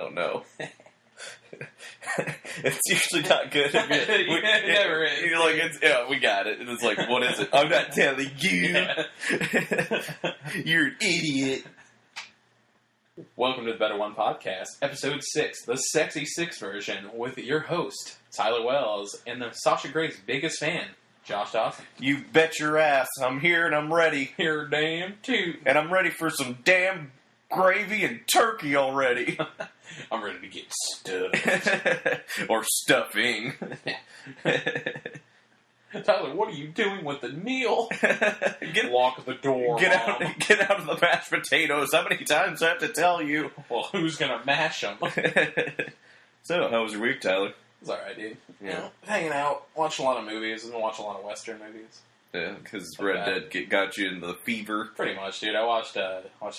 don't know. It's usually not good. It never is. You're like, we got it. And it's like, what is it? I'm not telling you. Yeah. You're an idiot. Welcome to the Better1 podcast, episode 6, the Sexy 6 version, with your host, Tyler Wells, and the Sasha Gray's biggest fan, Josh Dawson. You bet your ass. I'm here and I'm ready. You're damn too. And I'm ready for some damn gravy and turkey already. I'm ready to get stuffed. Or stuffing. Tyler, what are you doing with the meal? Lock the door. Get out of the mashed potatoes. How many times do I have to tell you? Well, who's gonna mash them? So, how was your week, Tyler? It's alright, dude. Yeah. Hanging out, watching a lot of movies, and watching a lot of Western movies. Yeah, because Red Dead got you in the fever. Pretty much, dude. I watched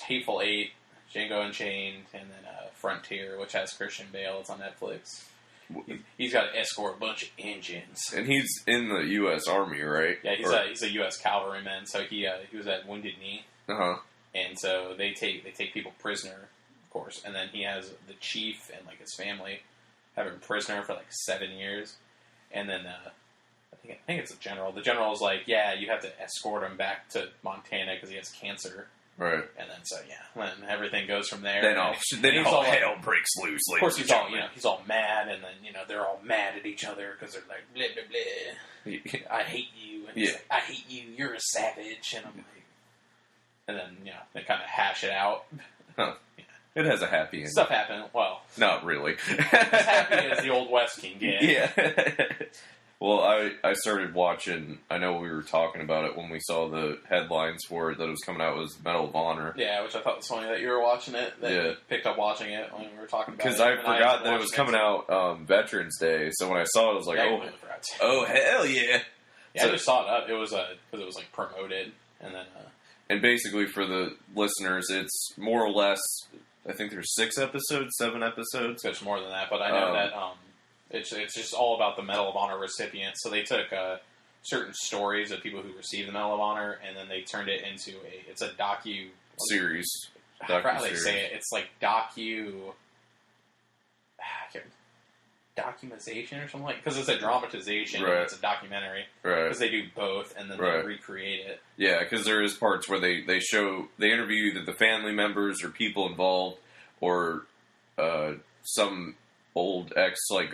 Hateful Eight, Django Unchained, and then Frontier, which has Christian Bale. It's on Netflix. He's got to escort a bunch of engines. And he's in the U.S. Army, right? Yeah, he's a U.S. cavalryman, so he was at Wounded Knee. Uh-huh. And so they take people prisoner, of course, and then he has the chief and, his family have him prisoner for, 7 years. And then, I think it's the general. The general is like, yeah, you have to escort him back to Montana because he has cancer. Right. And then, then everything goes from there. Then all hell breaks loose. Of course, he's all mad, and then, they're all mad at each other because they're like, blah, blah, blah. I hate you. And he's like, I hate you. You're a savage. And I'm like, and then, they kind of hash it out. Huh. Yeah. It has a happy ending. Stuff happened. Well, not really. As happy as the Old West can get. Yeah. Well, I started watching, I know we were talking about it when we saw the headlines for it, that it was coming out, was Medal of Honor. Yeah, which I thought was funny that you were watching it, that you picked up watching it when we were talking about it. Because I forgot that it was coming out Veterans Day, so when I saw it, I was like, oh, hell yeah. Yeah, so, I just saw it up, it was, because it was, promoted, and then... And basically, for the listeners, it's more or less, I think there's 7 episodes. There's more than that, but I know that... It's just all about the Medal of Honor recipients. So they took certain stories of people who received the Medal of Honor, and then they turned it into a series. I forgot how they say it. It's documization or something because it's a dramatization. Right. And it's a documentary. Right. Because they do both, and then they recreate it. Yeah, because there is parts where they interview either the family members or people involved, or some old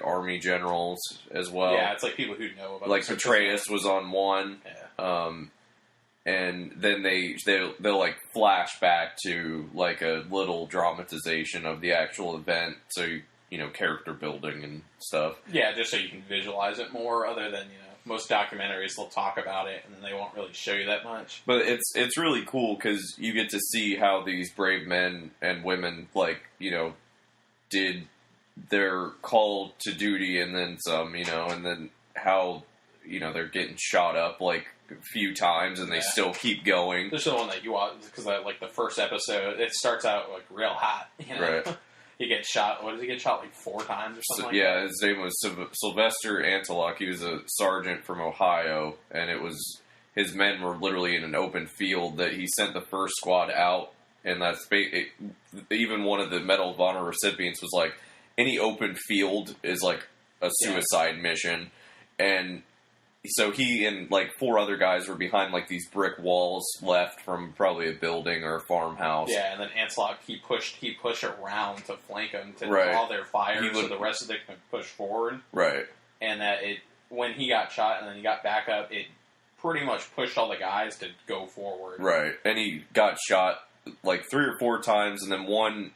army generals as well. Yeah, it's people who know about Petraeus was on one. Yeah. And then they'll flash back to a little dramatization of the actual event, so character building and stuff. Yeah, just so you can visualize it more, other than most documentaries they'll talk about it and then they won't really show you that much. But it's really cool because you get to see how these brave men and women did their call to duty and then some, and then how, they're getting shot up a few times and they still keep going. This is the one that you watch, because the first episode, it starts out real hot, Right. He gets shot, what does he get shot 4 times or something that? Yeah, his name was Sylvester Antelock. He was a sergeant from Ohio, and his men were literally in an open field that he sent the first squad out, and even one of the Medal of Honor recipients was like, any open field is a suicide mission, and so he and 4 other guys were behind these brick walls left from probably a building or a farmhouse. Yeah, and then Antelock he pushed around to flank them to draw their fire so the rest of them can push forward. Right, and that when he got shot and then he got back up, it pretty much pushed all the guys to go forward. Right, and he got shot 3 or 4 times, and then one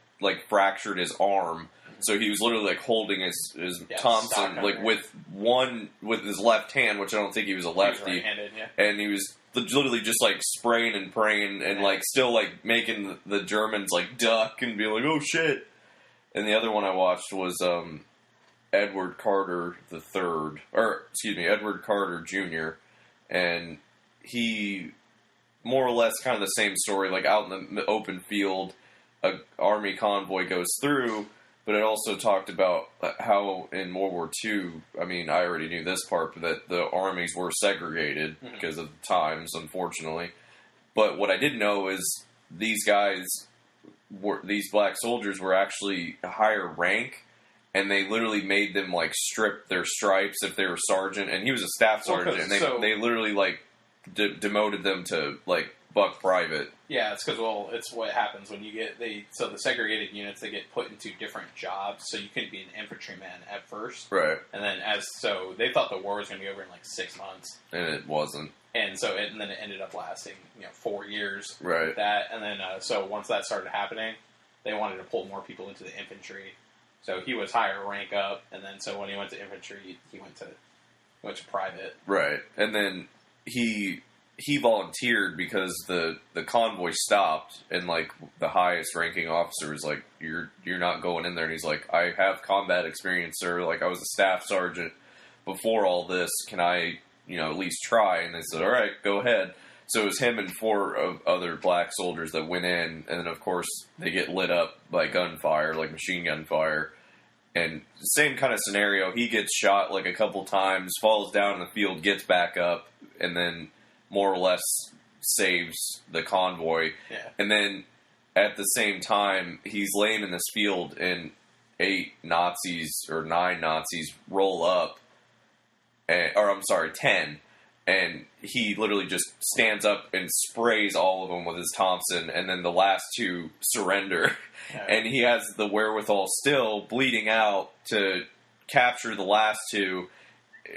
fractured his arm. So he was literally holding his Thompson with his left hand, which I don't think he was a lefty. He was right-handed, yeah. And he was literally just spraying and praying and still making the Germans duck and be like, oh shit. And the other one I watched was Edward Carter Edward Carter Jr. And he more or less kind of the same story, out in the open field, a army convoy goes through. But it also talked about how in World War II, I mean, I already knew this part, but that the armies were segregated because of times, unfortunately. But what I didn't know is these guys these black soldiers were actually a higher rank, and they literally made them like strip their stripes if they were sergeant, and he was a staff sergeant, and they literally like demoted them to like buck private. Yeah, it's because it's what happens when you get the segregated units, they get put into different jobs, so you couldn't be an infantryman at first, right? And then they thought the war was going to be over in like 6 months, and it wasn't. And then it ended up lasting 4 years, right? With that, and then so once that started happening, they wanted to pull more people into the infantry. So he was higher rank up, and then so when he went to infantry, he went to private. Right, and then he volunteered because the convoy stopped, and like the highest ranking officer was like, "You're not going in there." And he's like, "I have combat experience, sir. Like I was a staff sergeant before all this. Can I, at least try?" And they said, "All right, go ahead." So it was him and 4 other black soldiers that went in, and then of course they get lit up by gunfire, like machine gun fire. And same kind of scenario. He gets shot like a couple times, falls down in the field, gets back up, and then more or less saves the convoy. Yeah. And then at the same time, he's laying in this field, and 9 Nazis roll up, 10. And he literally just stands up and sprays all of them with his Thompson, and then the last 2 surrender. Yeah. And he has the wherewithal, still bleeding out, to capture the last 2,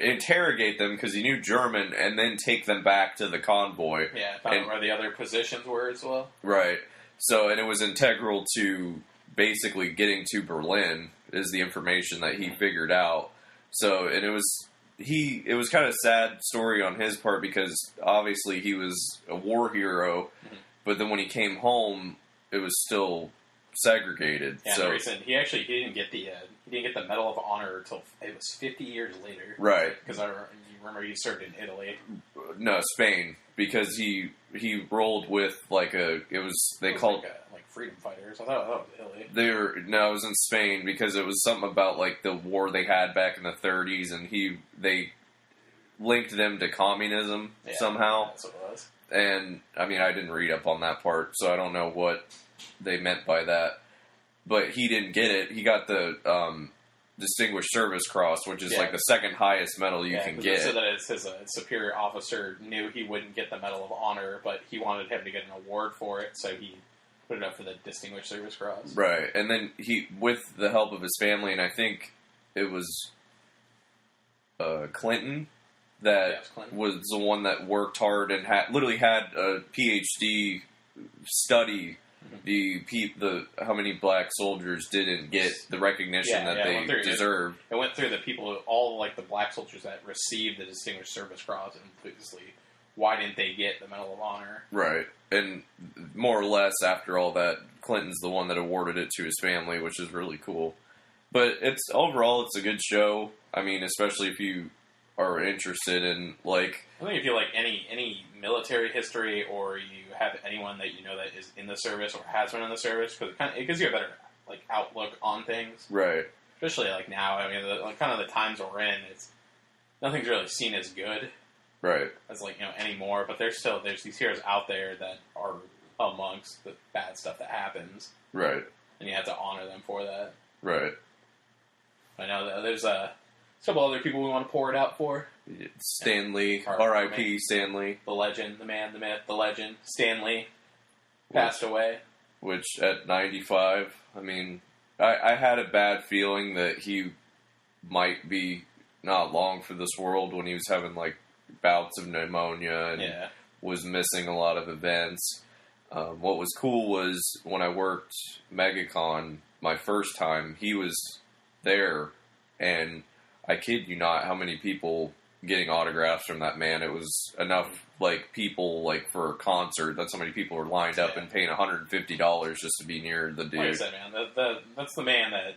interrogate them because he knew German, and then take them back to the convoy. Yeah, found out where the other positions were as well. Right. So, and it was integral to basically getting to Berlin, is the information that he figured out. So, and it was kind of a sad story on his part, because obviously he was a war hero, but then when he came home, it was still segregated. Yeah, so he didn't get the Medal of Honor until it was 50 years later. Right. Because you remember he served in Italy. No, Spain, because he rolled with like freedom fighters. I thought it was Italy. It was in Spain, because it was something about like the war they had back in the 30s, and they linked them to communism somehow. That's what it was. And I mean, I didn't read up on that part, so I don't know what they meant by that. But he didn't get it. He got the Distinguished Service Cross, which is like the second highest medal you can get. So that his superior officer knew he wouldn't get the Medal of Honor, but he wanted him to get an award for it, so he put it up for the Distinguished Service Cross. Right. And then he, with the help of his family, and I think it was Clinton that was the one that worked hard and literally had a PhD study the how many black soldiers didn't get the recognition that they deserved. It went through the people, all like the black soldiers that received the Distinguished Service Cross, and obviously, why didn't they get the Medal of Honor? Right. And more or less, after all that, Clinton's the one that awarded it to his family, which is really cool. But overall, it's a good show. I mean, especially if you are interested in, like... I think if you like any military history, or you have anyone that you know that is in the service or has been in the service, because it gives you a better outlook on things. Right. Especially now. I mean, the times we're in, nothing's really seen as good. Right. As anymore, but there's these heroes out there that are amongst the bad stuff that happens. Right. And you have to honor them for that. Right. I know that there's a couple other people we want to pour it out for. Stan Lee, R.I.P. Stan Lee. The legend, the man, the myth, the legend. Stan Lee passed away. Which, at 95, I mean, I had a bad feeling that he might be not long for this world, when he was having, bouts of pneumonia and was missing a lot of events. What was cool was, when I worked MegaCon my first time, he was there, and I kid you not how many people getting autographs from that man. It was enough people for a concert. That's how many people were lined up and paying $150 just to be near the dude. Like I said, man, that's the man that,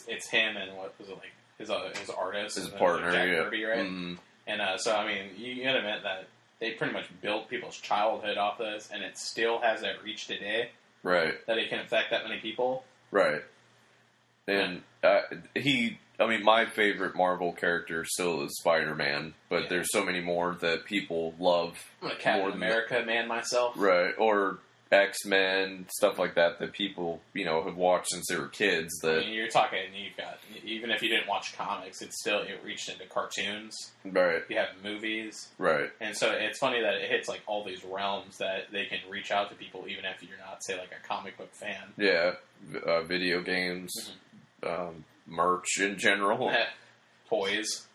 it's him, and what was it, his artist, his partner, Jack Kirby, right? Mm-hmm. And so, I mean, you gotta admit that they pretty much built people's childhood off this, and it still has that reach today. Right. That it can affect that many people. Right. And my favorite Marvel character still is Spider-Man, but there's so many more that people love. I'm a Captain America man myself. Right. Or X-Men, stuff like that people, have watched since they were kids. That I mean, you've got, even if you didn't watch comics, it reached into cartoons. Right. You have movies. Right. And so it's funny that it hits, like, all these realms that they can reach out to people, even if you're not, say, like, a comic book fan. Yeah. Video games, merch in general. Toys.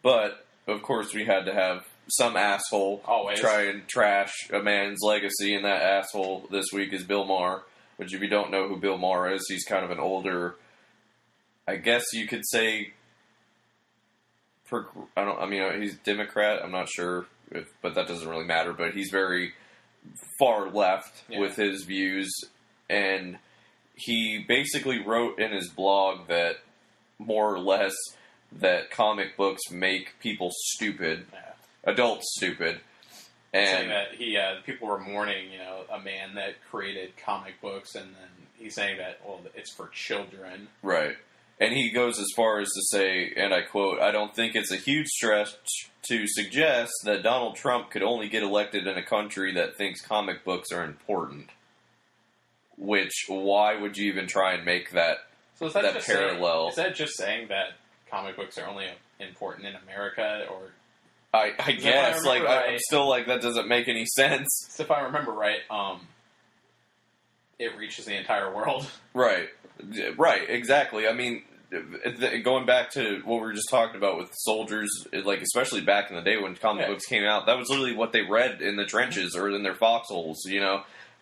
But, of course, we had to have some asshole always try and trash a man's legacy, and that asshole this week is Bill Maher. Which, if you don't know who Bill Maher is, he's kind of an older, I guess you could say, he's Democrat. I'm not sure, but that doesn't really matter. But he's very far left with his views, and he basically wrote in his blog that, more or less, that comic books make people stupid. Yeah. Adults stupid. And saying that people were mourning, a man that created comic books, and then he's saying that, well, it's for children. Right. And he goes as far as to say, and I quote, "I don't think it's a huge stretch to suggest that Donald Trump could only get elected in a country that thinks comic books are important." Which, why would you even try and make that, so is that just parallel? Is that just saying that comic books are only important in America, or... I guess, I'm still like, that doesn't make any sense. So if I remember right, it reaches the entire world. Right, exactly. I mean, going back to what we were just talking about with soldiers, like, especially back in the day when comic books came out, that was literally what they read in the trenches or in their foxholes,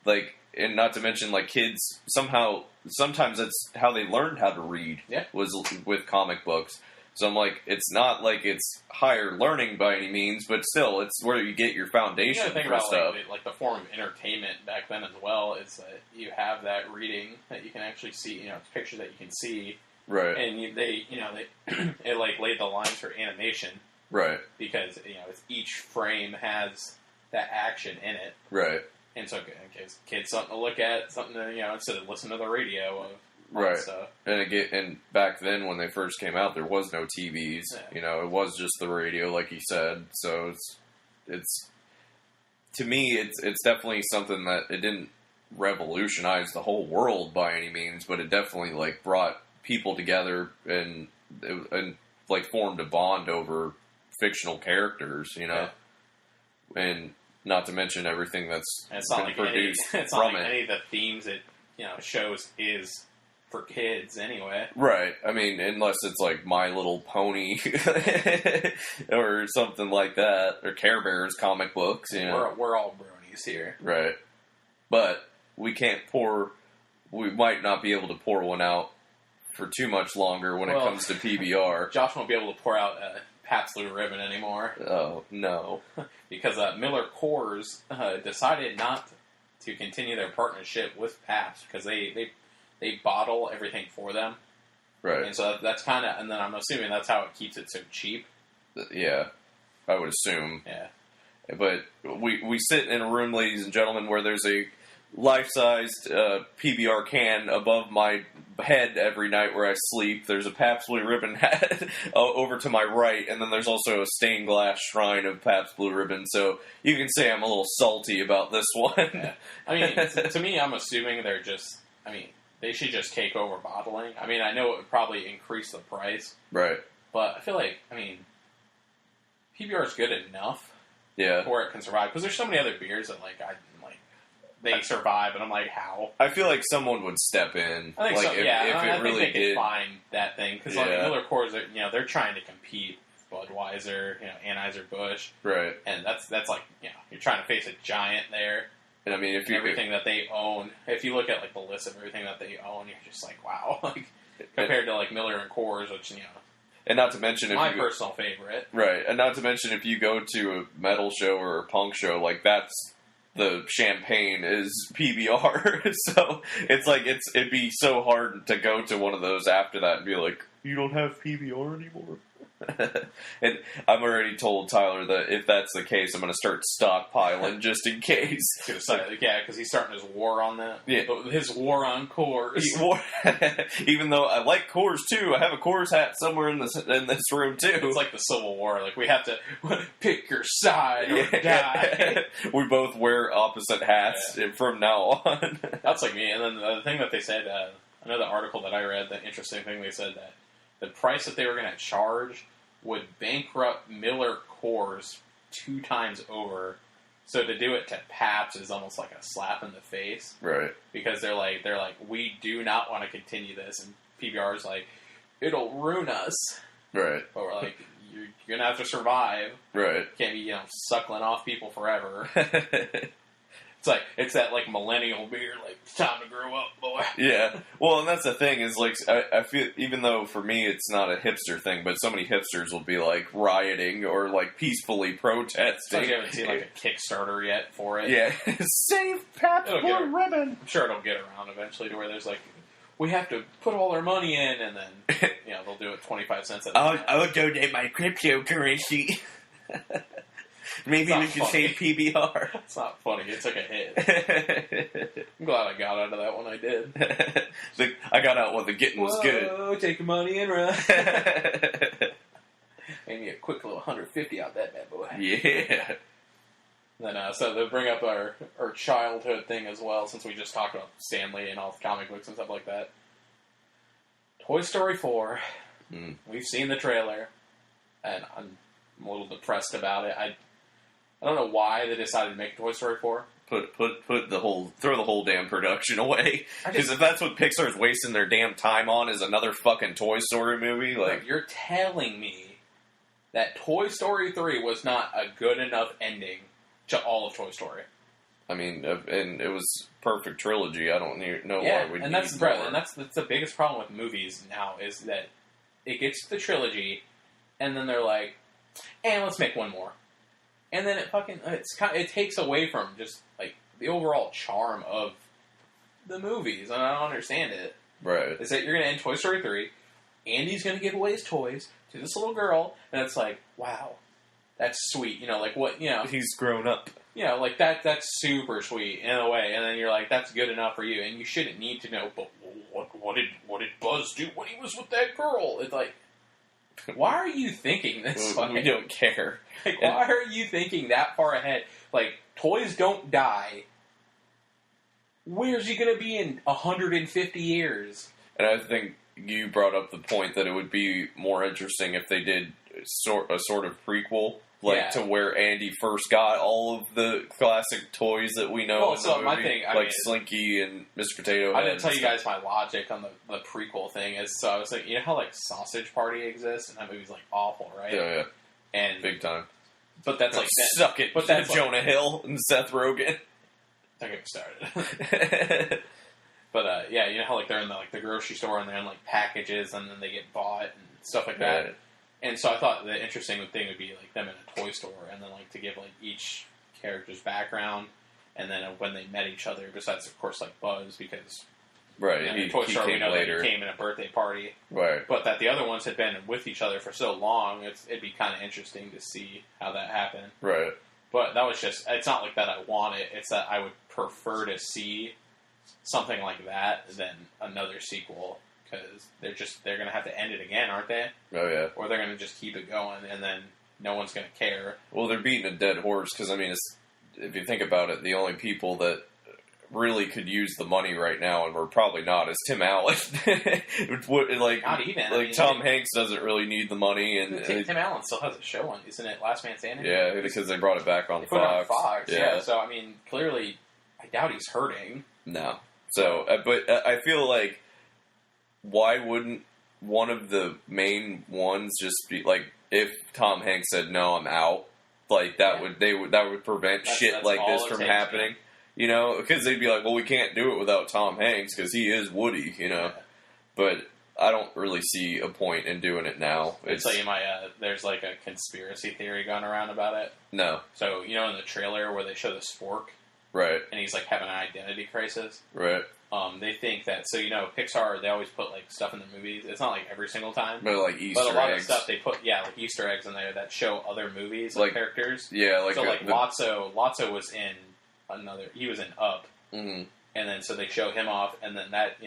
like, and not to mention, like, kids, sometimes that's how they learned how to read, was with comic books. So I'm like, it's not like it's higher learning by any means, but still, it's where you get your foundation for about, stuff. Like the form of entertainment back then as well is that you have that reading that you can actually see, it's pictures that you can see. Right. And they it like laid the lines for animation. Right. Because, each frame has that action in it. Right. And so it gives kids something to look at, something to, instead of listening to the radio of right. Stuff. And back then when they first came out, there was no TVs. Yeah. It was just the radio, like you said. So it's to me, it's definitely something that it didn't revolutionize the whole world by any means, but it definitely like brought people together and like formed a bond over fictional characters, Yeah. And not to mention everything that's been produced it's from not like it. any of the themes it shows is for kids anyway. Right. I mean, unless it's like My Little Pony or something like that, or Care Bears comic books. We're all bronies here, right? But we might not be able to pour one out for too much longer when it comes to PBR. Josh won't be able to pour out a Pabst Blue Ribbon anymore. Oh no! Because Millercoors decided not to continue their partnership with Pabst because they bottle everything for them. Right. And so that's kind of, and then I'm assuming that's how it keeps it so cheap. Yeah, I would assume. Yeah. But we sit in a room, ladies and gentlemen, where there's a life-sized PBR can above my head every night where I sleep. There's a Pabst Blue Ribbon hat over to my right, and then there's also a stained glass shrine of Pabst Blue Ribbon. So you can say I'm a little salty about this one. Yeah. I mean, to me, I'm assuming they should just take over bottling. I mean, I know it would probably increase the price. Right. But I feel like, PBR is good enough. Yeah. Where it can survive. Because there's so many other beers that, they survive, and I'm like, how? I feel like someone would step in. I think so, yeah. If it really think they did. could find that thing. Because, Millercoors, they're trying to compete with Budweiser, Anheuser-Busch. Right. And that's like, you're trying to face a giant there. And I mean, everything that they own, if you look at the list of everything that they own, you're just like, wow. Compared to Miller and Coors, which and not to mention my personal favorite, right? And not to mention if you go to a metal show or a punk show, that's the champagne is PBR. So it's like it'd be so hard to go to one of those after that and be like, you don't have PBR anymore. And I'm already told Tyler that if that's the case, I'm going to start stockpiling just in case. Yeah, because he's starting his war on that. Yeah. His war on Coors. Even though I like Coors too, I have a Coors hat somewhere in this room too. It's like the Civil War. Like, we have to pick your side or die. We both wear opposite hats from now on. That's like me. And then the thing that they said, I know the article that I read, the interesting thing they said that the price that they were going to charge would bankrupt Millercoors 2 times over. So to do it to Pabst is almost like a slap in the face. Right. Because they're like, we do not want to continue this. And PBR is like, it'll ruin us. Right. But we're like, you're going to have to survive. Right. Can't be, suckling off people forever. It's that like millennial beer, like, it's time to grow up, boy. Yeah. Well, and that's the thing is, like, I feel, even though for me it's not a hipster thing, but so many hipsters will be, like, rioting or, like, peacefully protesting. I haven't seen, like, a Kickstarter yet for it. Yeah. Save Pabst Blue Ribbon. I'm sure it'll get around eventually to where there's, like, we have to put all our money in, and then, they'll do it 25 cents at a time. I'll donate my cryptocurrency. Maybe we can save PBR. It's not funny. It took a hit. I'm glad I got out of that when I did. I got out when the getting was good. Whoa, take your money and run. Made me a quick little 150 out that bad boy. Yeah. Then, so they'll bring up our childhood thing as well, since we just talked about Stanley and all the comic books and stuff like that. Toy Story 4. We've seen the trailer, and I'm a little depressed about it. I don't know why they decided to make Toy Story 4. Throw the whole damn production away. Because if that's what Pixar's wasting their damn time on is another fucking Toy Story movie, like... You're telling me that Toy Story 3 was not a good enough ending to all of Toy Story. I mean, and it was perfect trilogy. I don't know why we need more. And that's the biggest problem with movies now, is that it gets to the trilogy, and then they're like, and let's make one more. And then it takes away from just, like, the overall charm of the movies, and I don't understand it. Right. Is that you're going to end Toy Story 3, Andy's going to give away his toys to this little girl, and it's like, wow, that's sweet. He's grown up. Like, that's super sweet in a way, and then you're like, that's good enough for you, and you shouldn't need to know, but what did Buzz do when he was with that girl? It's like, why are you thinking this way? We don't care. Like, why are you thinking that far ahead? Like, toys don't die. Where's he going to be in 150 years? And I think you brought up the point that it would be more interesting if they did a sort of prequel, to where Andy first got all of the classic toys that we know. Well, so my thing, Slinky and Mr. Potato Head. I didn't tell you guys my logic on the prequel thing. So I was like, how, like, Sausage Party exists, and that movie's, like, awful, right? Yeah. And big time. But that's like suck it. But that's Jonah Hill and Seth Rogen. Don't get me started. But how, like, they're in the grocery store and they're in, like, packages and then they get bought and stuff like that. Right. And so I thought the interesting thing would be, like, them in a toy store and then, like, to give, like, each character's background and then when they met each other, besides, of course, like, Buzz, because in Toy Story we know later. That he came in a birthday party. Right. But that the other ones had been with each other for so long, it'd be kind of interesting to see how that happened. Right. But that was just, it's not like that I want it, it's that I would prefer to see something like that than another sequel. Because they're going to have to end it again, aren't they? Oh, yeah. Or they're going to just keep it going, and then no one's going to care. Well, they're beating a dead horse, because, I mean, if you think about it, the only people that really could use the money right now, and we're probably not, is Tim Allen. Not even. Tom Hanks doesn't really need the money. And Tim Allen still has a show on, isn't it? Last Man Standing? Yeah, because they brought it back on Fox. Put it on Fox, yeah. So, I mean, clearly, I doubt he's hurting. No. So, but I feel like, why wouldn't one of the main ones just be, like, if Tom Hanks said, no, I'm out, like, that would prevent shit like this from happening. Because they'd be like, well, we can't do it without Tom Hanks because he is Woody, Yeah. But I don't really see a point in doing it now. I'll tell you there's like a conspiracy theory going around about it. No. So, in the trailer where they show the spork? Right. And he's like having an identity crisis? Right. They think that, so Pixar, they always put like stuff in the movies. It's not like every single time, But like Easter eggs. but a lot of stuff they put, like Easter eggs in there that show other movies, like characters. Yeah, like so Lotso was in he was in Up, mm-hmm. and then so they show him off, and then that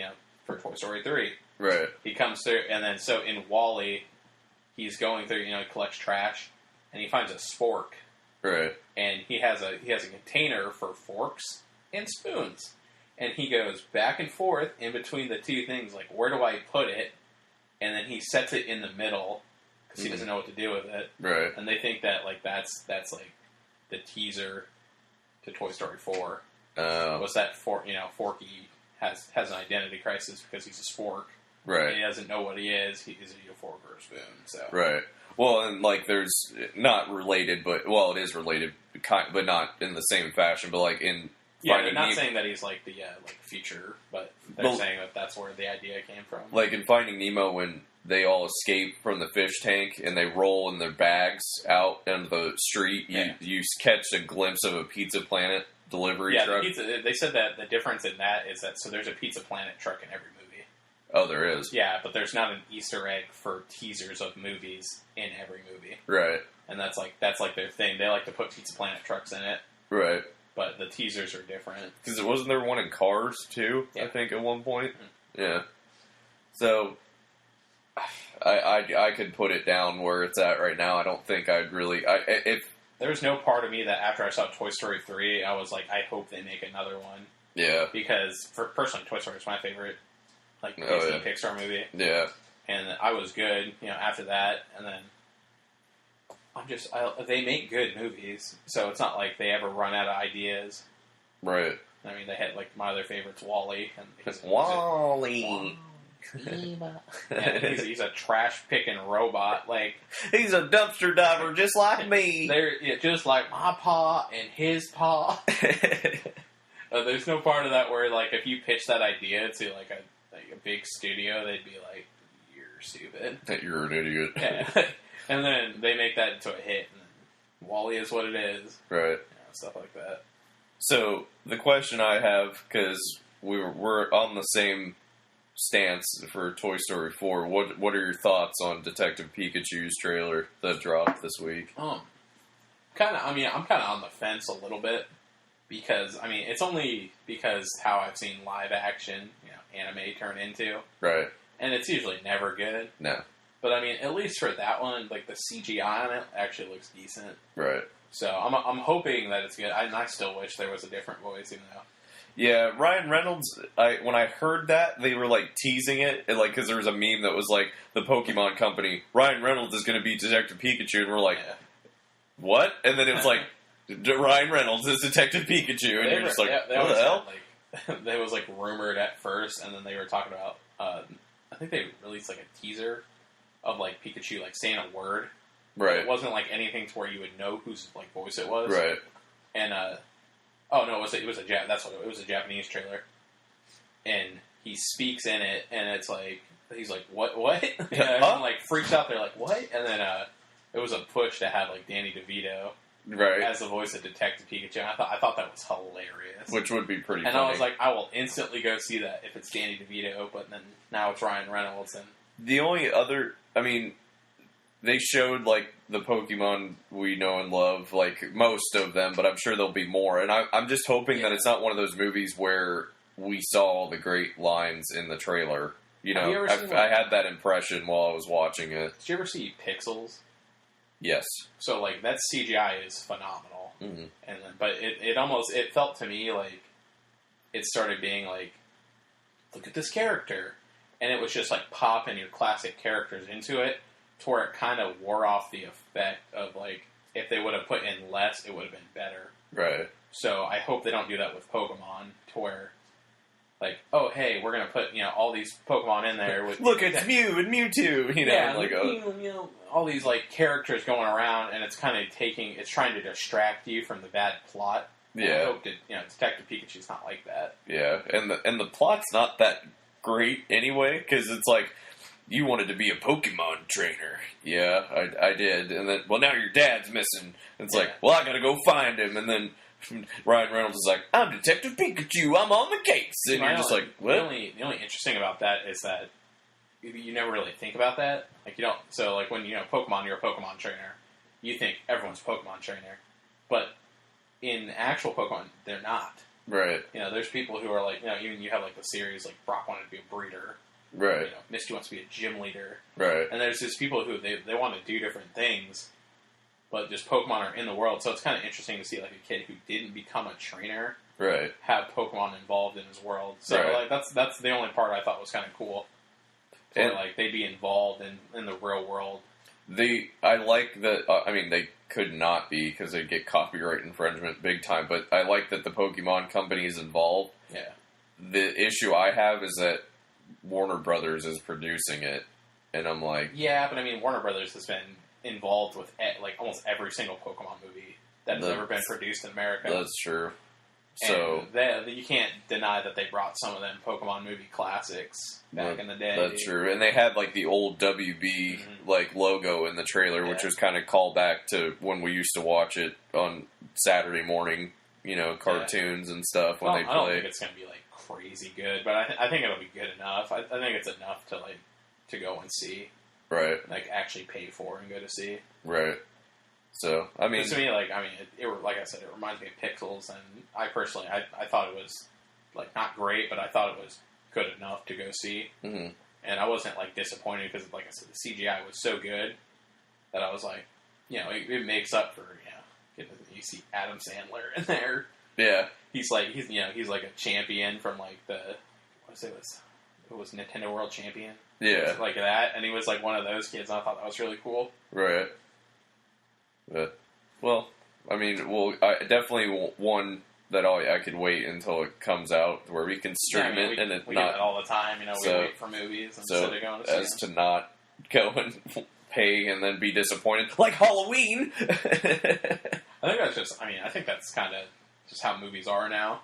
for Toy Story 3, right? He comes through, and then so in WALL-E, he's going through, he collects trash, and he finds a spork, right? And he has a container for forks and spoons. And he goes back and forth in between the two things, like, where do I put it? And then he sets it in the middle, because he doesn't know what to do with it. Right. And they think that, like, that's like, the teaser to Toy Story 4. Was that, Forky has an identity crisis because he's a spork. Right. And he doesn't know what he is. Is he a fork or a spoon? So. Right. Well, and, like, there's, not related, well, it is related, but not in the same fashion, but, like, in... Yeah, they're not saying that he's like the future, but they're saying that that's where the idea came from. Like in Finding Nemo, when they all escape from the fish tank and they roll in their bags out into the street, you catch a glimpse of a Pizza Planet delivery truck. They said that the difference in that is that so there's a Pizza Planet truck in every movie. Oh, there is? Yeah, but there's not an Easter egg for teasers of movies in every movie. Right. And that's like their thing. They like to put Pizza Planet trucks in it. Right. But the teasers are different. Because wasn't there one in Cars, too, I think, at one point? Mm-hmm. Yeah. So, I could put it down where it's at right now. I don't think I'd really... There's no part of me that after I saw Toy Story 3, I was like, I hope they make another one. Yeah. Because, personally, Toy Story is my favorite, Disney Pixar movie. Yeah. And I was good, after that, and then... they make good movies, so it's not like they ever run out of ideas. Right. I mean, they had, like, my other favorite's WALL-E. WALL-E! He's a trash-picking robot, like... He's a dumpster diver just like me! Just like my paw and his paw. There's no part of that where, like, if you pitch that idea to, like, a big studio, they'd be like, you're stupid. That you're an idiot. Yeah. And then they make that into a hit, and WALL-E is what it is. Right. Stuff like that. So, the question I have, because we're on the same stance for Toy Story 4, what are your thoughts on Detective Pikachu's trailer that dropped this week? I'm kind of on the fence a little bit, because, it's only because how I've seen live action, anime turn into. Right. And it's usually never good. No. But, at least for that one, like, the CGI on it actually looks decent. Right. So, I'm hoping that it's good. I still wish there was a different voice, even though. Yeah, Ryan Reynolds, when I heard that, they were, like, teasing it, because there was a meme that was, like, the Pokemon company, Ryan Reynolds is going to be Detective Pikachu, and we're like, what? And then it was like, Ryan Reynolds is Detective Pikachu, and you're just like, what the hell? That was, like, rumored at first, and then they were talking about, I think they released, like, a teaser of, like, Pikachu, like, saying a word. Right. It wasn't, like, anything to where you would know whose, like, voice it was. Right. And, it was a Japanese trailer. And he speaks in it, and it's like, he's like, what? And, like, freaks out, they're like, what? And then, it was a push to have, like, Danny DeVito. Right. As the voice of Detective Pikachu. I thought that was hilarious. Which would be pretty funny. And I was like, I will instantly go see that if it's Danny DeVito, but then now it's Ryan Reynolds, and... The only other, they showed, like, the Pokemon we know and love, like, most of them, but I'm sure there'll be more. And I'm just hoping that it's not one of those movies where we saw all the great lines in the trailer. I had that impression while I was watching it. Did you ever see Pixels? Yes. So, like, that CGI is phenomenal. Mm-hmm. But it felt to me like it started being like, look at this character. And it was just like popping your classic characters into it to where it kind of wore off the effect of like, if they would have put in less, it would have been better. Right. So I hope they don't do that with Pokemon to where, like, oh, hey, we're going to put, all these Pokemon in there. With look, it's Mew and Mewtwo, all these, like, characters going around, and it's kind of it's trying to distract you from the bad plot. Yeah. I hope that, Detective Pikachu's not like that. Yeah, and the plot's not that great anyway, because it's like, you wanted to be a Pokemon trainer. Yeah, I did. And then, well, now your dad's missing. It's like, well, I gotta go find him. And then Ryan Reynolds is like, I'm Detective Pikachu, I'm on the case. And you're just like, what? The only interesting about that is that you never really think about that. Like, you don't, so like when, Pokemon, you're a Pokemon trainer, you think everyone's a Pokemon trainer. But in actual Pokemon, they're not. Right. There's people who are like, even you have like the series, like Brock wanted to be a breeder. Right. Misty wants to be a gym leader. Right. And there's just people who, they want to do different things, but just Pokemon are in the world, so it's kind of interesting to see like a kid who didn't become a trainer have Pokemon involved in his world. So like that's the only part I thought was kind of cool. And like they'd be involved in the real world. I like that. I mean, they could not be because they'd get copyright infringement big time. But I like that the Pokemon company is involved. Yeah. The issue I have is that Warner Brothers is producing it, and I'm like, yeah, but I mean, Warner Brothers has been involved with like almost every single Pokemon movie that's ever been produced in America. That's true. So you can't deny that they brought some of them Pokemon movie classics back in the day. That's true, and they had like the old WB like logo in the trailer, which was kind of called back to when we used to watch it on Saturday morning, cartoons and stuff when they played. I don't think it's going to be like crazy good, but I think it'll be good enough. I think it's enough to go and see, right? Like actually pay for and go to see, right? So, I mean... To me, like I said, it reminds me of Pixels, and I personally, I thought it was, like, not great, but I thought it was good enough to go see. Mm-hmm. And I wasn't, like, disappointed, because, like I said, the CGI was so good that I was like, it makes up for, you see Adam Sandler in there. Yeah. He's like a champion from, like, it was Nintendo World Champion. Yeah. Like that, and he was, like, one of those kids, and I thought that was really cool. Right. But, well, I mean, I definitely one that I could wait until it comes out where we can stream it and we do that all the time. We wait for movies instead of going to see them. To not go and pay and then be disappointed like Halloween. I think that's just. I think that's kind of just how movies are now.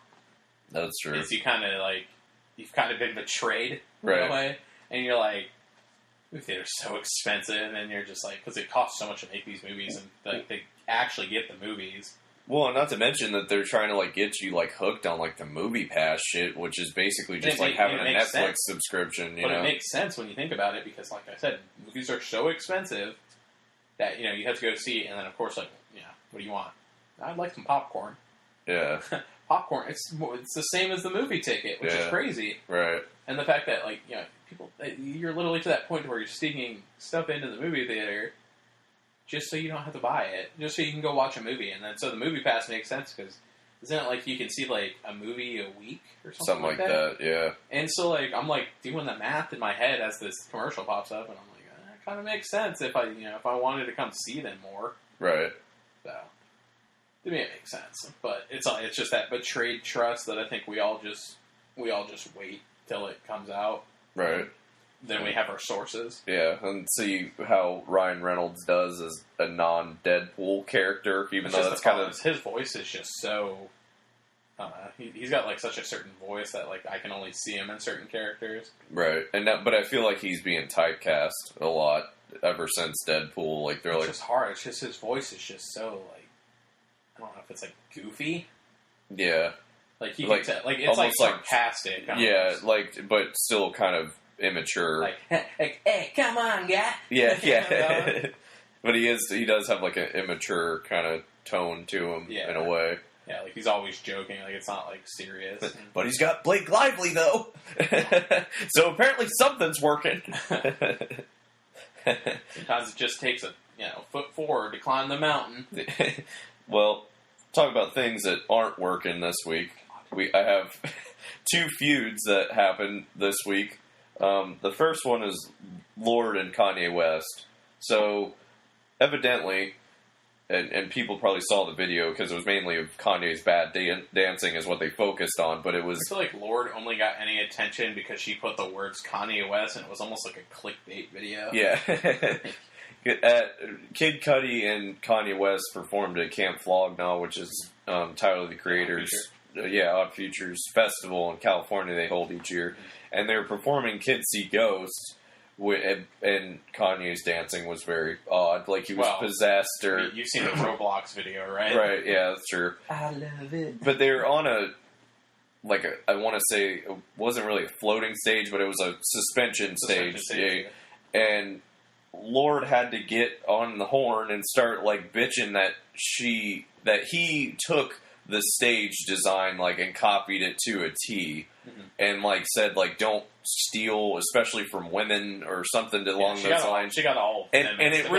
That's true. Is you've kind of been betrayed in a way, and you're like. They're so expensive, and you're just like, because it costs so much to make these movies, and like they actually get the movies. Well, not to mention that they're trying to like get you like hooked on like the Movie Pass shit, which is basically just like having a Netflix subscription. But it makes sense when you think about it, because like I said, movies are so expensive that you have to go see, and then of course, like what do you want? I'd like some popcorn. Yeah, popcorn. It's the same as the movie ticket, which is crazy. Right. And the fact that people, you're literally to that point where you're sneaking stuff into the movie theater just so you don't have to buy it, just so you can go watch a movie. And then so the Movie Pass makes sense because isn't it like you can see like a movie a week or something like that? Yeah. And so like I'm like doing the math in my head as this commercial pops up, and I'm like, that kind of makes sense if I wanted to come see them more. Right. So to me it makes sense, but it's just that betrayed trust that I think we all just wait till it comes out. Right. Then we have our sources. Yeah, and see how Ryan Reynolds does as a non-Deadpool character, even though that's kind of... His voice is just so... he's got like such a certain voice that like I can only see him in certain characters. Right, but I feel like he's being typecast a lot ever since Deadpool. Like it's just hard. It's just his voice is just so like... I don't know if it's like goofy. Yeah. Like you can tell, like it's like sarcastic. Yeah, like but still kind of immature. Like, hey, come on, guy. Yeah. But he does have like an immature kind of tone to him in a way. Yeah, like he's always joking. Like it's not like serious. But he's got Blake Lively though, so apparently something's working. Sometimes it just takes a foot forward to climb the mountain. Well, talk about things that aren't working this week. I have two feuds that happened this week. The first one is Lorde and Kanye West. So, evidently, and people probably saw the video because it was mainly of Kanye's bad dancing is what they focused on, but it was... I feel like Lorde only got any attention because she put the words Kanye West, and it was almost like a clickbait video. Yeah. Kid Cudi and Kanye West performed at Camp Flog Gnaw, which is Tyler, the Creator's Odd Futures Festival in California they hold each year. And they were performing Kids See Ghosts, And Kanye's dancing was very odd, like he was possessed or... You've seen the Roblox video, right? Right, yeah, that's true. I love it. But they were on I want to say, it wasn't really a floating stage, but it was a suspension stage. Yeah. And Lorde had to get on the horn and start, like, bitching that he took the stage design, like, and copied it to a T. Mm-hmm. And, like, said, like, don't steal, especially from women or something along those lines. She got all and it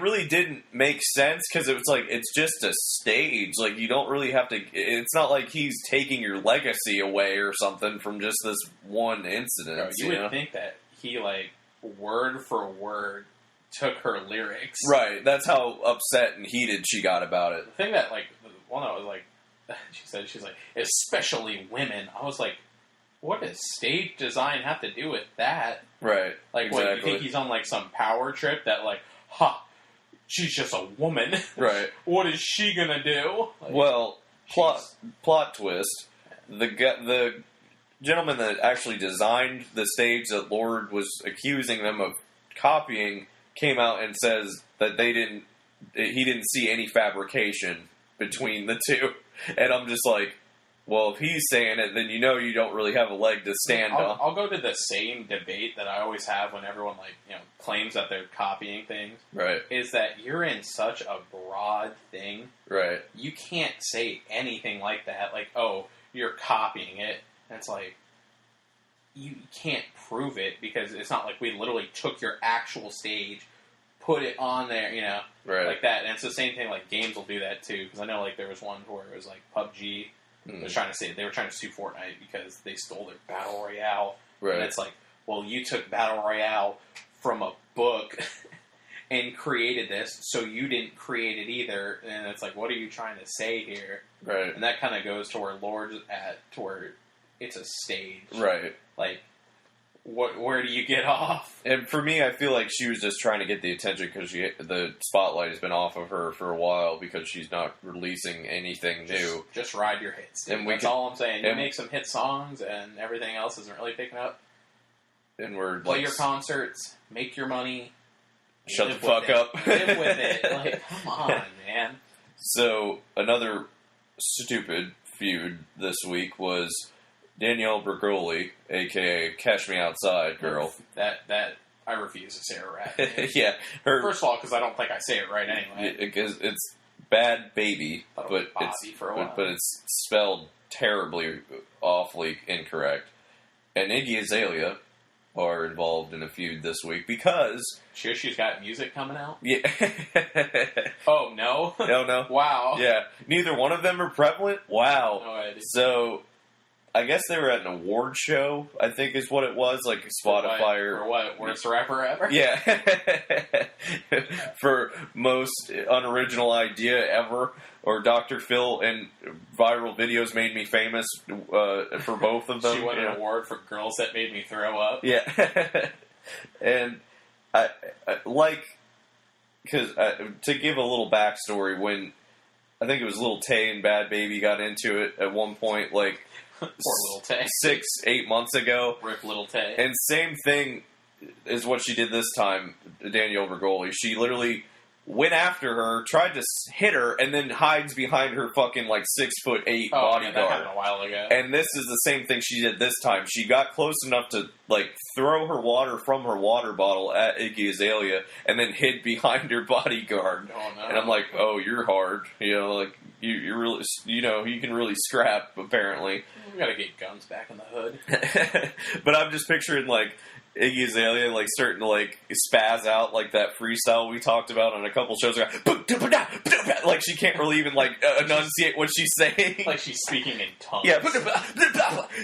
really didn't make sense because it was like, it's just a stage. Like, you don't really have to... It's not like he's taking your legacy away or something from just this one incident. No, you would think that he, like, word for word took her lyrics. Right. That's how upset and heated she got about it. The thing that, like, the one that was like, she's like, especially women. I was like, what does stage design have to do with that? Right. Like, exactly. What, you think he's on, like, some power trip that, like, she's just a woman. Right. What is she gonna do? Like, well, plot twist. The gentleman that actually designed the stage that Lorde was accusing them of copying came out and says that he didn't see any fabrication between the two. And I'm just like, well, if he's saying it, then you don't really have a leg to stand on. I'll go to the same debate that I always have when everyone, like, claims that they're copying things. Right. Is that you're in such a broad thing. Right. You can't say anything like that. Like, oh, you're copying it. And it's like, you can't prove it because it's not like we literally took your actual stage, put it on there, right. like that. And it's the same thing, like, games will do that too. Because I know, like, there was one where it was, like, PUBG. They were trying to sue Fortnite because they stole their Battle Royale. Right. And it's like, well, you took Battle Royale from a book and created this, so you didn't create it either. And it's like, what are you trying to say here? Right. And that kind of goes to where Lorde's at, to where it's a stage. Right. Like, where do you get off? And for me, I feel like she was just trying to get the attention because the spotlight has been off of her for a while because she's not releasing anything new. Just ride your hits. Dude. That's all I'm saying. You make some hit songs and everything else isn't really picking up. And we're play your concerts, make your money. Shut the fuck up. Live with it. Like, come on, man. So, another stupid feud this week was Danielle Bregoli, a.k.a. Cash Me Outside girl. That I refuse to say her right. Yeah. First of all, because I don't think I say it right anyway. Because it's Bad Baby, but it's spelled terribly, awfully incorrect. And Iggy Azalea are involved in a feud this week because... She's got music coming out? Yeah. Oh, no? No. Wow. Yeah. Neither one of them are prevalent? Wow. No idea. So... I guess they were at an award show, I think is what it was, like Spotify For what? Worst rapper ever? Yeah. For most unoriginal idea ever. Or Dr. Phil and viral videos made me famous for both of them. She won an award for Girls That Made Me Throw Up. Yeah. And I like, because to give a little backstory, when I think it was Lil Tay and Bad Baby got into it at one point, like, poor Lil Tay. 6-8 months ago. Rip Lil Tay. And same thing is what she did this time, Danielle Bregoli. She literally went after her, tried to hit her, and then hides behind her fucking, like, 6'8" bodyguard. Yeah, that happened a while ago. And this is the same thing she did this time. She got close enough to, like, throw her water from her water bottle at Iggy Azalea, and then hid behind her bodyguard. Oh, no. And I'm like, oh, you're hard. Like, you really, you can really scrap, apparently. We gotta get guns back in the hood. But I'm just picturing, like, Iggy Azalea, like, starting to, like, spaz out, like, that freestyle we talked about on a couple shows ago. Like, she can't really even, like, enunciate what she's saying. Like she's speaking in tongues. Yeah.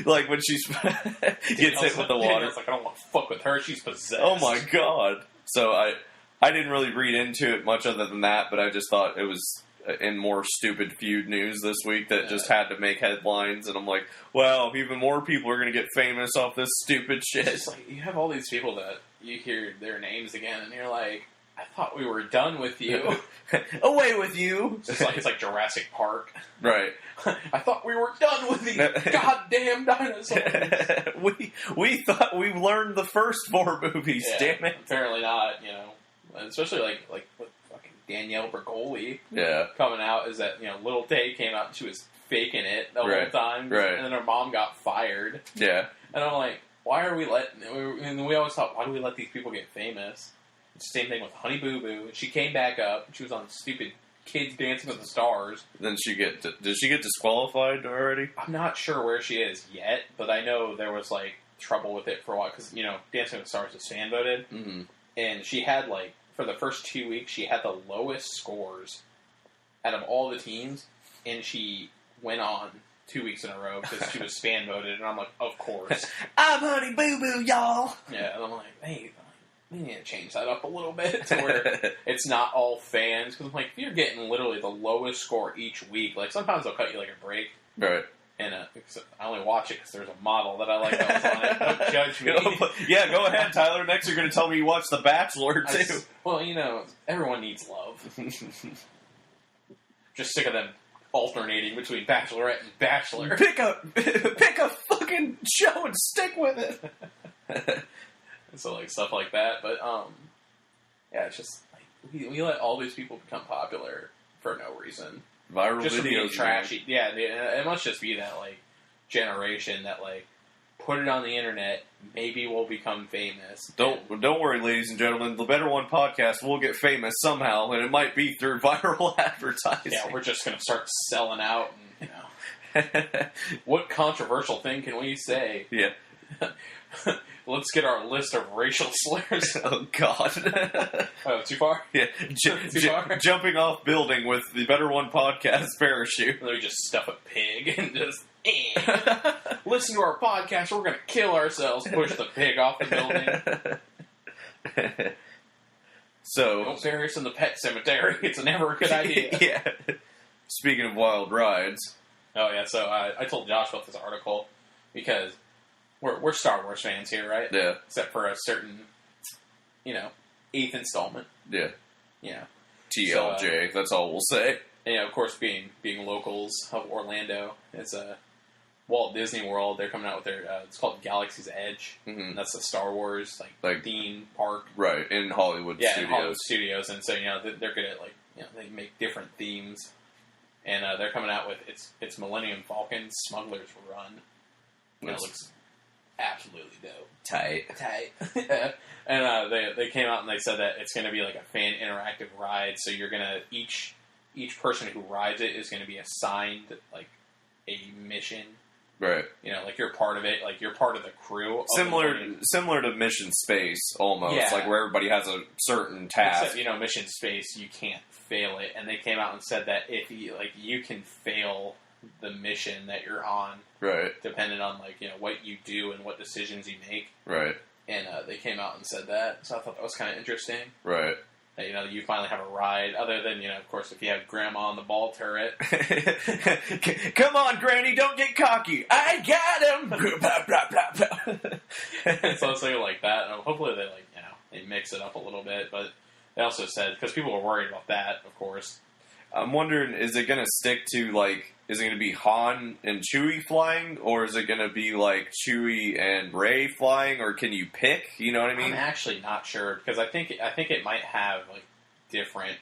Like, when she's gets hit with the water. It's like, I don't want to fuck with her. She's possessed. Oh, my God. So, I didn't really read into it much other than that, but I just thought it was in more stupid feud news this week that just had to make headlines, and I'm like, wow, even more people are going to get famous off this stupid shit. It's like, you have all these people that you hear their names again, and you're like, I thought we were done with you. Away with you. It's like Jurassic Park. Right. I thought we were done with these goddamn dinosaurs. we thought we learned the first 4 movies. Yeah, damn it. Apparently not. Especially like with fucking Danielle Bergoli. Yeah. Coming out is that Little Tay came out and she was faking it the whole time, right. And then her mom got fired. Yeah. And I'm like, why are we letting? And we always thought, why do we let these people get famous? It's the same thing with Honey Boo Boo. She came back up. She was on stupid Kids Dancing with the Stars. Then did she get disqualified already? I'm not sure where she is yet, but I know there was like trouble with it for a while because Dancing with the Stars was fan voted, and she had like for the first 2 weeks she had the lowest scores out of all the teams, and she went on 2 weeks in a row because she was fan voted, and I'm like, of course, I'm Honey Boo Boo, y'all. Yeah, and I'm like, hey. We need to change that up a little bit to where it's not all fans. Because I'm like, if you're getting literally the lowest score each week, like sometimes they'll cut you like a break. Right. And I only watch it because there's a model that I like that was on it. Don't judge me. Yeah, go ahead, Tyler. Next you're going to tell me you watched The Bachelor, too. Well, everyone needs love. Just sick of them alternating between Bachelorette and Bachelor. Pick a fucking show and stick with it. So, like, stuff like that. But, yeah, it's just, like, we let all these people become popular for no reason. Viral just videos. For being trashy. Man. Yeah, it must just be that, like, generation that, like, put it on the internet, maybe we'll become famous. Don't worry, ladies and gentlemen. The Better1 podcast will get famous somehow, and it might be through viral advertising. Yeah, we're just going to start selling out, and, what controversial thing can we say? Yeah. Let's get our list of racial slurs. Oh, God. Oh, too far? Yeah. Too far? Jumping off building with the Better1 podcast parachute. Let me just stuff a pig and just... listen to our podcast, we're going to kill ourselves. Push the pig off the building. So... Don't bury us in the pet cemetery. It's never a good idea. Yeah. Speaking of wild rides. Oh, yeah. So I told Josh about this article because... We're Star Wars fans here, right? Yeah. Except for a certain, 8th installment. Yeah. Yeah. TLJ, that's all we'll say. And, of course, being locals of Orlando, it's Walt Disney World. They're coming out with their, it's called Galaxy's Edge. Mm-hmm. And that's the Star Wars, like theme park. Right, in Hollywood Studios. Yeah, in Hollywood Studios. And so, they're good at, they make different themes. And they're coming out with, it's Millennium Falcon Smuggler's Run. And it looks... absolutely dope. Tight. And they came out and they said that it's going to be like a fan interactive ride. So you're going to each person who rides it is going to be assigned like a mission. Right. Like you're part of it. Like you're part of the crew. Similar to Mission Space almost. Yeah. Like where everybody has a certain task. Except, Mission Space, you can't fail it. And they came out and said that if you can fail the mission that you're on, right? Depending on what you do and what decisions you make, right? And they came out and said that, so I thought that was kind of interesting, right? That you finally have a ride, other than of course, if you have Grandma on the ball turret. Come on, Granny, don't get cocky. I got him. So it's like that. And hopefully they mix it up a little bit, but they also said because people were worried about that, of course. I'm wondering, is it going to stick to, is it going to be Han and Chewie flying, or is it going to be, Chewie and Rey flying, or can you pick? You know what I mean? I'm actually not sure, because I think it might have, different,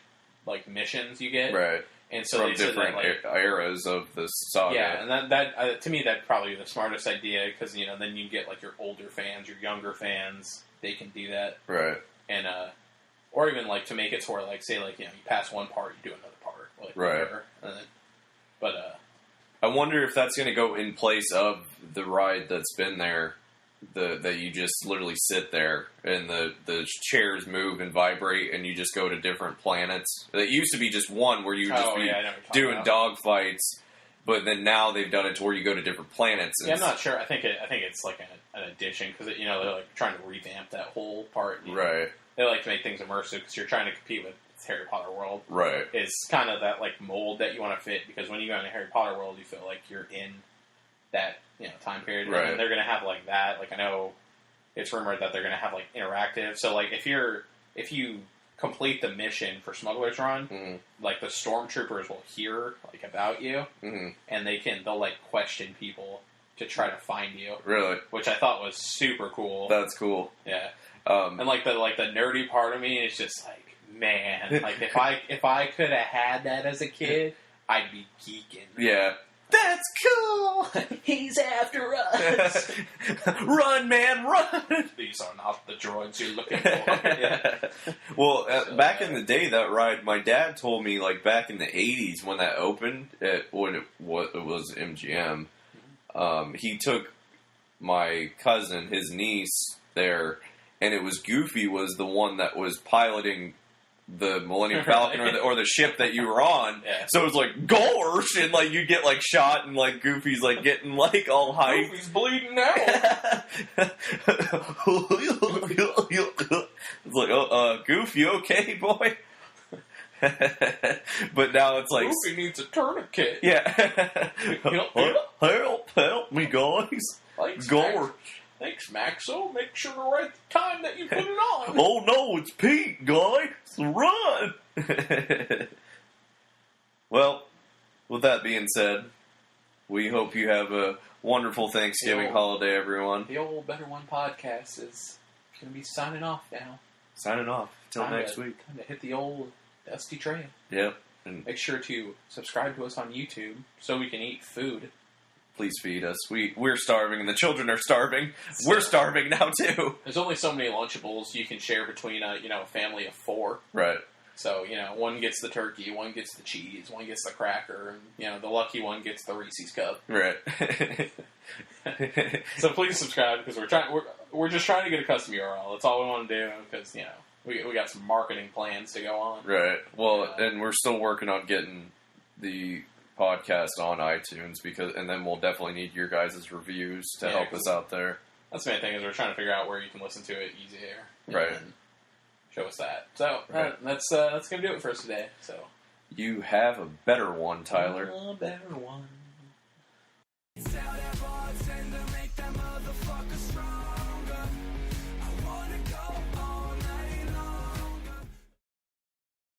missions you get. Right. And so from they different said that, eras of the saga. Yeah, and that to me, that'd probably be the smartest idea, because, then you get, your older fans, your younger fans, they can do that. Right. And, or even, to make it to where, say, you pass one part, you do another part. Right. Whatever. But I wonder if that's going to go in place of the ride that's been there, that you just literally sit there and the chairs move and vibrate and you just go to different planets. It used to be just one where you would just be doing dog fights, but then now they've done it to where you go to different planets. And I'm not sure. I think it's an addition because they're trying to revamp that whole part. Right. They like to make things immersive because you're trying to compete with Harry Potter World. Right. It's kind of that mold that you want to fit, because when you go into Harry Potter World, you feel like you're in that time period. Right. And they're going to have that. I know it's rumored that they're going to have interactive. So if you complete the mission for Smuggler's Run, like the stormtroopers will hear like about you, and they'll like question people to try to find you. Really? Which I thought was super cool. That's cool. Yeah. And like the nerdy part of me is just like, man, like if I could have had that as a kid, I'd be geeking. Yeah. That's cool! He's after us! Run, man, run! These are not the droids you're looking for. Yeah. Well, back in the day, that ride, my dad told me, like, back in the 80s when that opened, when it was MGM, he took my cousin, his niece, there, and it was Goofy was the one that was piloting the Millennium Falcon or the ship that you were on. Yeah. So it was like, gosh! And like you get like shot and like Goofy's like getting like all hyped. Goofy's bleeding out! It's like, Goofy, okay, boy? But now it's like... Goofy needs a tourniquet. Yeah. Help me, guys. Thanks, Gosh. Thanks, Maxo. Make sure to write the time that you put it on. Oh no, it's Pete, guys. Run! Well, with that being said, we hope you have a wonderful Thanksgiving holiday, everyone. The old Better1 podcast is going to be signing off now. Signing off. Till next week. Time to hit the old dusty trail. Yep. And make sure to subscribe to us on YouTube so we can eat food. Please feed us. We're starving, and the children are starving. We're starving now too. There's only so many Lunchables you can share between a family of 4. Right. So one gets the turkey, one gets the cheese, one gets the cracker, and the lucky one gets the Reese's cup. Right. So please subscribe because we're just trying to get a custom URL. That's all we want to do because we got some marketing plans to go on. Right. Well, and we're still working on getting the podcast on iTunes and then we'll definitely need your guys' reviews to help us out there. That's the main thing is we're trying to figure out where you can listen to it easier. Right. Show us that. So that's gonna do it for us today. So you have a better one, Tyler. A better one.